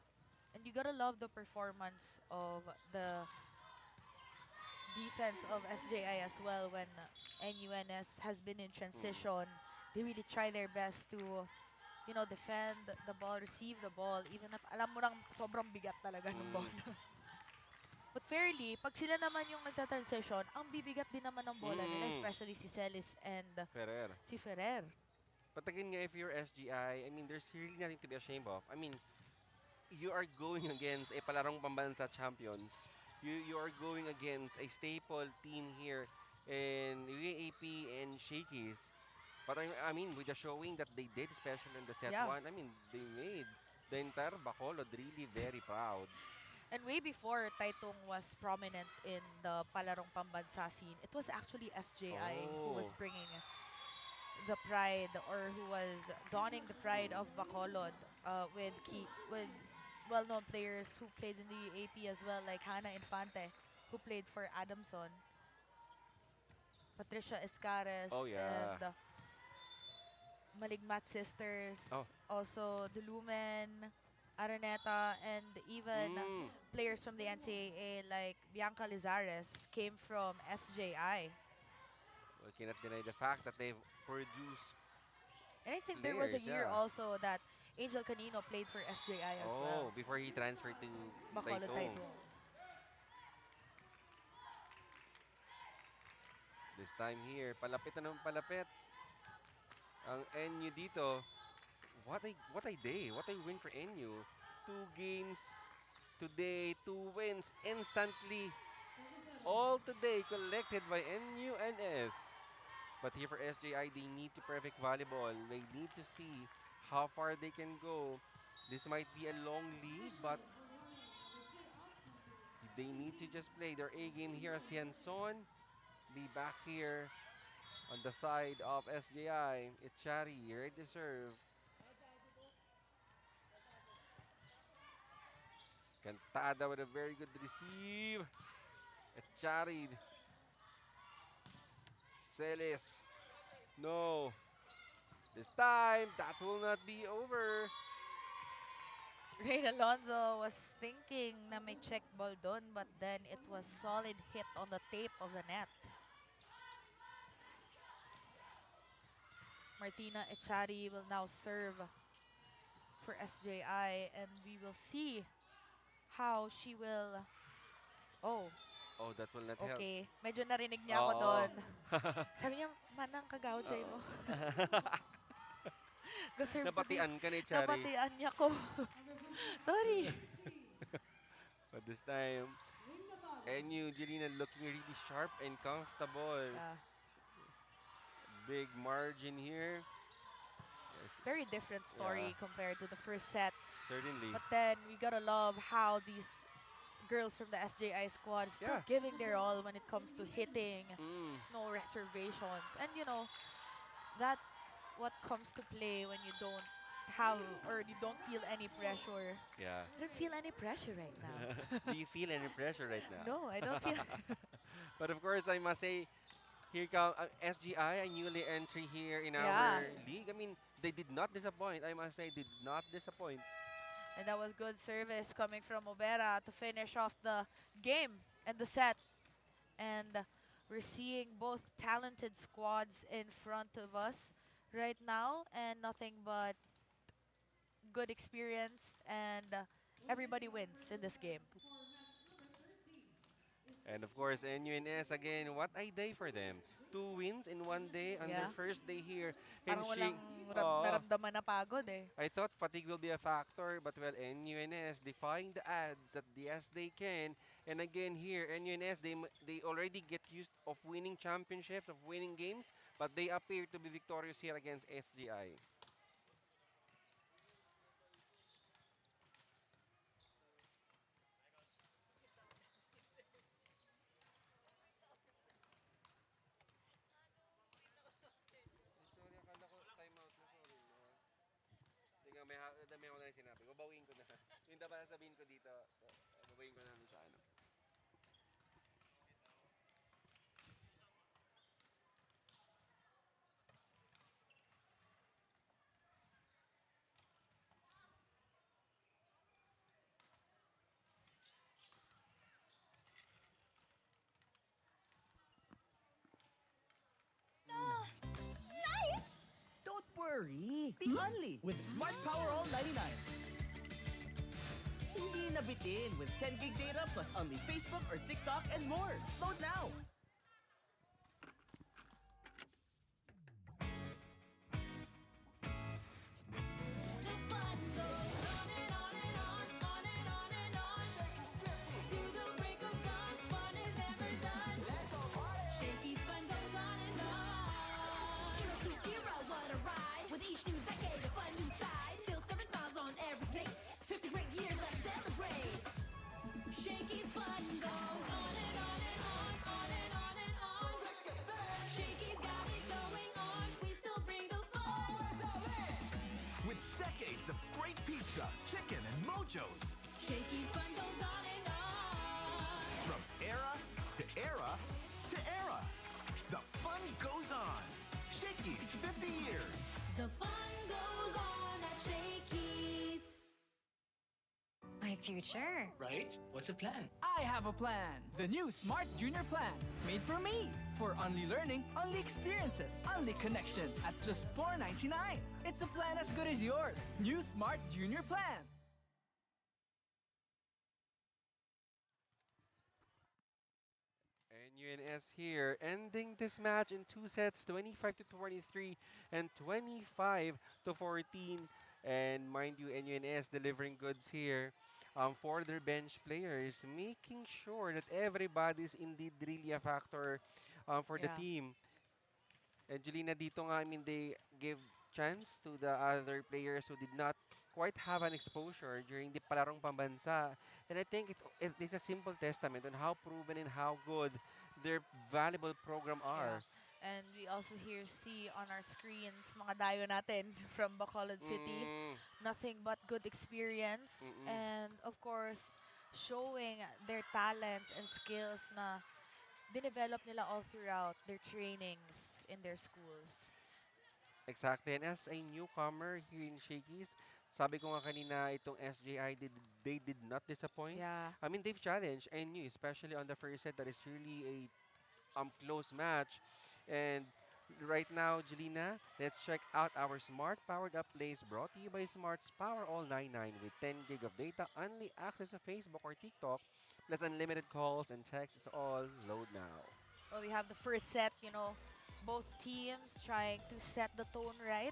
And you gotta love the performance of the defense of SJI as well when NUNS has been in transition. They really try their best to, you know, defend the ball, receive the ball, even if alam mo nang sobrang bigat talaga ng ball. But fairly, pag sila naman yung nagta-transition, ang bibigat din naman ng bola nila, especially si Celis and Ferrer. si Ferrer. But again, nga, if you're SGI, I mean, there's really nothing to be ashamed of. I mean, you are going against a palarong pambansa champions. You are going against a staple team here in UAAP and Shakey's. But I mean, with the showing that they did, especially in the set Yeah. one, I mean, they made the entire Bacolod really very proud. And way before Taitung was prominent in the palarong pambansa scene, it was actually SJI who was Oh. bringing the pride or who was donning the pride of Bacolod with well-known players who played in the AP as well, like Hannah Infante, who played for Adamson, Patricia Escares, Oh, yeah. and Maligmat Sisters, Oh. also Dulumen, Araneta, and even players from the NCAA like Bianca Lizares came from SJI. We cannot deny the fact that they've produced And I think there was a players, year yeah. also that Angel Canino played for SJI as Oh, well. before he transferred to Bacolod Taytong. Taitung. This time here, palapit na naman palapit. Ang NU dito, what a day, what a win for NU. 2 games today, 2 wins instantly. All today collected by NUNS. But here for SJI, they need to perfect volleyball. They need to see how far they can go. This might be a long lead, but they need to just play their A game here as Hanson. Be back here on the side of SJI. Ichari, ready to serve. Cantada with a very good receive. Ichari. Celis. No. This time, that will not be over. Rain Alonzo was thinking na may check ball doon, but then it was solid hit on the tape of the net. Martina Echari will now serve for SJI, and we will see how she will... Oh, Oh, that will not help. okay. Medyo narinig niya ako Oo. doon. Sabi niya, manang kagawad sa imo. Go-serve ko din. Napatian ka ni Chari. Napatian niya ko. Sorry. But this time, NU Jelena looking really sharp and comfortable. Yeah. Big margin here. Yes, Very different story Yeah. compared to the first set. certainly. But then we gotta love how these girls from the SJI squad still Yeah. giving their all when it comes to hitting. Mm. There's no reservations. And you know, that what comes to play when you don't have or you don't feel any pressure. Yeah. I don't feel any pressure right now. Do you feel any pressure right now? No, I don't feel. But of course, I must say, here come SGI, a newly entry here in Yeah. our league. I mean, they did not disappoint. I must say, did not disappoint. And that was good service coming from Obera to finish off the game and the set. And we're seeing both talented squads in front of us right now, and nothing but good experience, and everybody wins in this game. And of course, NUNS again, what a day for them. 2 wins in 1 day on their Yeah. first day here. Parang walang Oo. naramdaman na pagod eh. I thought fatigue will be a factor, but well, NUNS defying the odds at the as they can. And again here, NUNS, they already get used of winning championships, of winning games, but they appear to be victorious here against SGI. Sorry, akala ko timeout na, sorry. Hindi nga, dami ako na yung sinabi. Babawiin ko na. Yung dapat sabihin ko dito, babawiin ko na dun sa ano. Don't worry! The Only with Smart Power All 99. Hindi nabitin with 10 gig data plus only Facebook or TikTok and more. Load now! The fun goes on and on and on, on and on and on. To the break of dawn, fun is never done. Shakey's fun goes on and on. Hero to hero, what a ride! With each new decade, a fun new side. Still serving smiles on every plate. 50 great years, let's celebrate. Shakey's fun goes on and on and on, on and on and on. Shakey's got it going on. We still bring the fun. With decades of great pizza, chicken, and mojos. Shakey's fun goes on and on. From era to era to era. The fun goes on. Shakey's 50 years. The fun goes on at Shakey's. My future. future. Right? What's the plan? I have a plan. The new Smart Junior Plan. Made for me. For only learning, only experiences, only connections at just $4.99. It's a plan as good as yours. New Smart Junior Plan. And UNS here, ending this match in two sets, 25 to 23 and 25 to 14. And mind you, NUNS delivering goods here for their bench players, making sure that everybody's indeed really a factor for the Yeah. team. Angelina, dito nga, I mean, they give chance to the other players who did not quite have an exposure during the Palarong Pambansa. And I think it is a simple testament on how proven and how good their valuable program Yeah. are. And we also here see on our screens mga dayo natin from Bacolod City. Mm, Nothing but good experience mm-mm. and of course showing their talents and skills na dinevelop nila all throughout their trainings in their schools. Exactly. And as a newcomer here in Shakey's, sabi ko nga kanina, itong SJI, they did not disappoint. Yeah. I mean, they've challenged and you, especially on the first set, that is really a close match. And right now, Jelena, let's check out our smart powered up plays brought to you by Smart's Power All 99 with 10 gig of data, only access to Facebook or TikTok, plus unlimited calls and texts. It's all load now. Well, we have the first set, both teams trying to set the tone right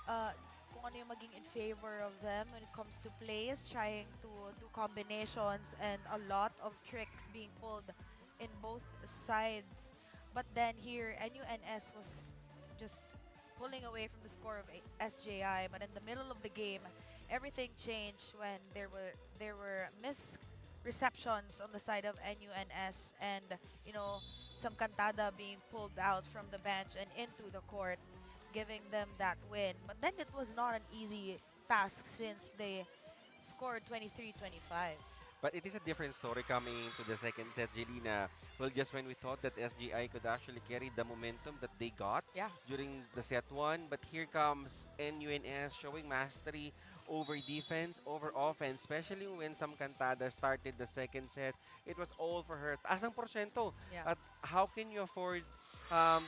uh, kung ano yung maging in favor of them when it comes to plays, trying to do combinations and a lot of tricks being pulled in both sides. But then here, NUNS was just pulling away from the score of SJI. But in the middle of the game, everything changed when there were misreceptions on the side of NUNS and some cantada being pulled out from the bench and into the court, giving them that win. But then it was not an easy task since they scored 23-25. But it is a different story coming into the second set, Jelena. Well, just when we thought that SGI could actually carry the momentum that they got Yeah. during the set one, but here comes NUNS showing mastery over defense, over offense, especially when some Cantada started the second set. It was all for her. Taas ng porsyento. Yeah. At how can you afford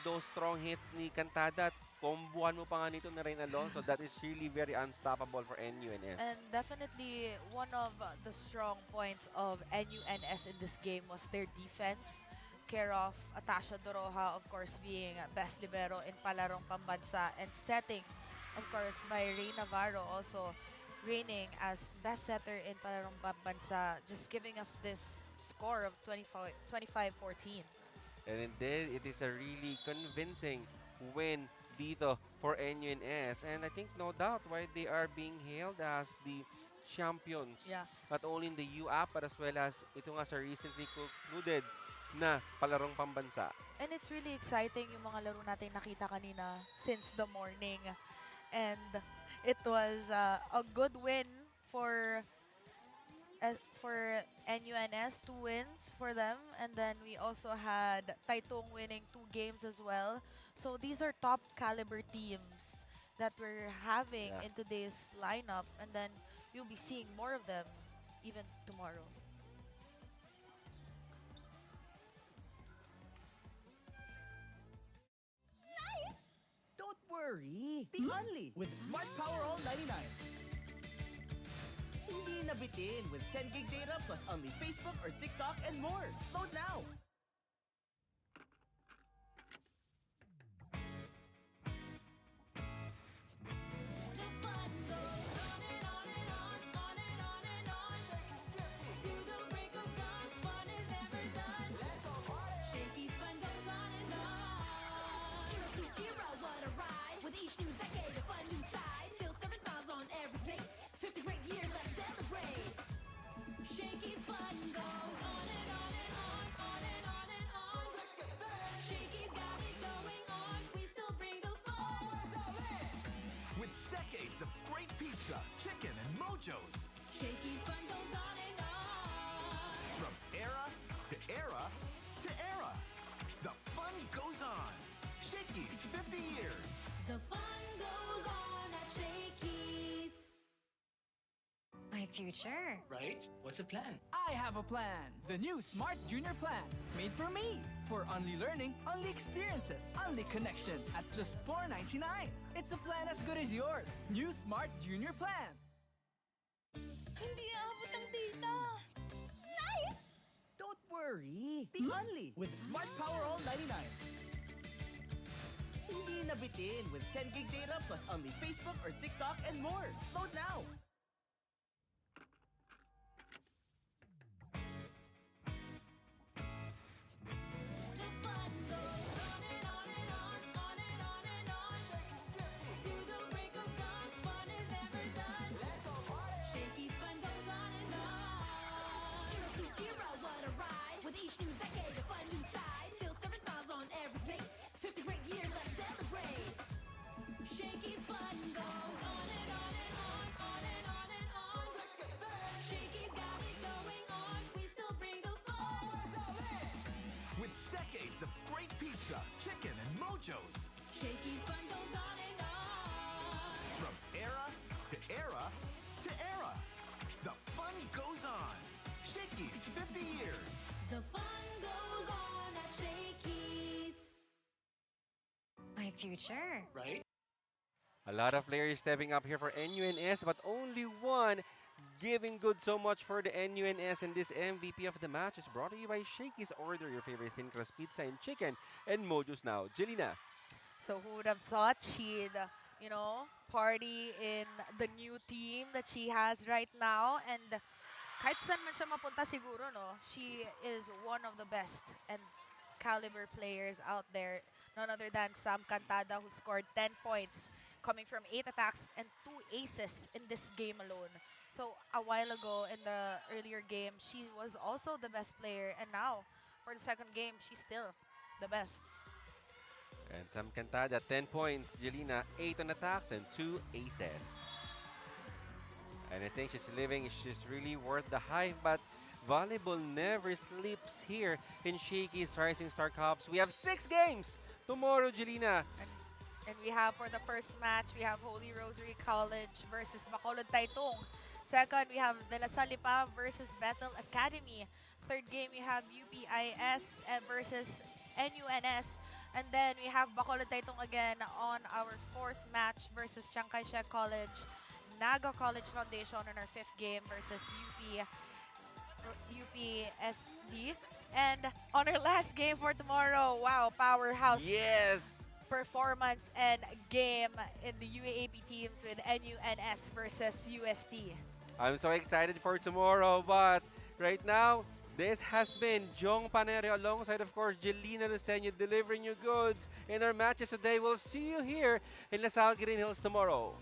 those strong hits ni Cantada? At kombuhan mo pa nga nito na Rain Alonso. That is really very unstoppable for NUNS. And definitely one of the strong points of NUNS in this game was their defense. Care of Atasha Doroha, of course, being best libero in Palarong Pambansa and setting, of course, by Rey Navarro also reigning as best setter in Palarong Pambansa, just giving us this score of 25-14. And indeed, it is a really convincing win dito for NUNS. And I think no doubt why they are being hailed as the champions. Yeah. Not only in the UAP but as well as ito nga sa recently concluded na Palarong Pambansa. And it's really exciting yung mga laro natin nakita kanina since the morning. And it was a good win for NUNS, 2 wins for them. And then we also had Taitung winning 2 games as well. So these are top caliber teams that we're having Yeah. in today's lineup. And then you'll be seeing more of them even tomorrow. Don't worry. Be only with Smart Power All 99. Hindi nabitin with 10 gig data plus only Facebook or TikTok and more. Load now. The fun goes on and on and on, on and on and on. To the break of dawn, fun is never done. Shakey's fun goes on and on. Hero to hero, what a ride. With each new decade, a fun new side. Still serving smiles on every plate. 50 great years, let's celebrate. Shakey's fun goes on and on and on, on and on and on. Shakey's got it going on, we still bring the fun. With decades of great pizza, chicken, and mojos. Shakey's fun goes on and on. From era to era to era. The fun goes on. Shakey's 50 years. The fun goes on at Shakey's. My future. Right? What's a plan? I have a plan. The new Smart Junior Plan. Made for me. For only learning, only experiences, only connections at just $4.99. It's a plan as good as yours. New Smart Junior Plan. Hindi aabot ang data. Nice! Don't worry. Think only with Smart Power All 99. Hindi nabitin with 10 gig data plus only Facebook or TikTok and more. Load now. The fun goes on and on and on, on and on and on. To the break of dawn, fun is never done. Shakey's fun goes on and on. Hero to hero, what a ride. With each new decade, a fun new side. Still serving smiles on every plate. 50 great years, let's celebrate. Shakey's fun goes on and on and on, on and on and on. Shakey's got it going on, we still bring the fun. With decades of great pizza, chicken, and mojos. Shakey's fun goes on and on. From era to era to era. The fun goes on. Shakey's 50 years. The fun goes on at Shakey's. My future. Right? A lot of players stepping up here for NUNS, but only one giving good so much for the NUNS. And this MVP of the match is brought to you by Shakey's. Order your favorite thin crust pizza and chicken and mojos now. Jelina. So who would have thought she'd, party in the new team that she has right now? And kahit saan man siya mapunta siguro, no? She is one of the best and caliber players out there. None other than Sam Cantada, who scored 10 points, coming from 8 attacks and 2 aces in this game alone. So a while ago in the earlier game, she was also the best player. And now, for the second game, she's still the best. And Sam Cantada, 10 points. Jelina, 8 on attacks and 2 aces. And I think she's really worth the hype, but volleyball never sleeps here in Shakey's Rising Star Cups. We have 6 games tomorrow, Jelina. And we have for the first match, we have Holy Rosary College versus Bacolod Taytong. Second, we have De La Salle versus Bethel Academy. Third game, we have UPIS versus NUNS. And then we have Bacolod Taytong again on our fourth match versus Chiang Kai-shek College. Naga College Foundation on our fifth game versus UPSD. And on our last game for tomorrow, wow, powerhouse Yes! performance and game in the UAAP teams with NUNS versus UST. I'm so excited for tomorrow, but right now, this has been Jong Panero alongside, of course, Jelina Luceño delivering you goods in our matches today. We'll see you here in Lasal Green Hills tomorrow.